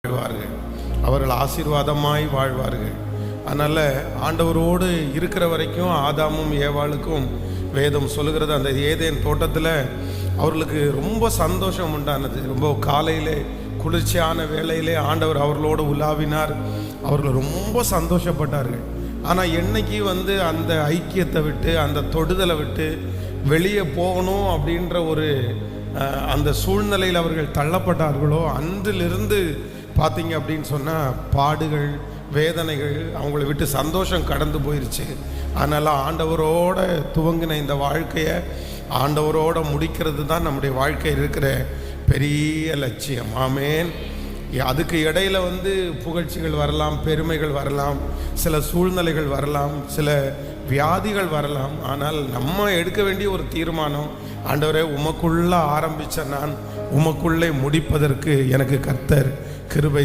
வாழ்வார்கள், அவர்கள் ஆசீர்வாதமாய் வாழ்வார்கள். அதனால் ஆண்டவரோடு இருக்கிற வரைக்கும் ஆதாமும் ஏவாளுக்கும் வேதம் சொல்லுகிறது, அந்த ஏதேன் தோட்டத்தில் அவர்களுக்கு ரொம்ப சந்தோஷம் உண்டானது. ரொம்ப காலையிலே குளிர்ச்சியான வேளையிலே ஆண்டவர் அவர்களோடு உலாவினார், அவர்கள் ரொம்ப சந்தோஷப்பட்டார்கள். ஆனால் என்னைக்கு அந்த ஐக்கியத்தை விட்டு அந்த தொடுதலை விட்டு வெளியே போகணும் அப்படின்ற ஒரு அந்த சூழ்நிலையில் அவர்கள் தள்ளப்பட்டார்களோ, அன்றிலிருந்து பார்த்தீங்க அப்படின்னு சொன்னால் பாடுகள் வேதனைகள் அவங்கள விட்டு சந்தோஷம் கடந்து போயிடுச்சு. அதனால் ஆண்டவரோட துவங்கின இந்த வாழ்க்கையை ஆண்டவரோட முடிக்கிறது தான் நம்முடைய வாழ்க்கையில் இருக்கிற பெரிய லட்சியம். ஆமேன். அதுக்கு இடையில் புகழ்ச்சிகள் வரலாம், பெருமைகள் வரலாம், சில சூழ்நிலைகள் வரலாம், சில வியாதிகள் வரலாம். ஆனால் நம்ம எடுக்க வேண்டிய ஒரு தீர்மானம், ஆண்டவரே உமக்குள்ளே ஆரம்பித்த நான் உமக்குள்ளே முடிப்பதற்கு எனக்கு கர்த்தர் கிருபை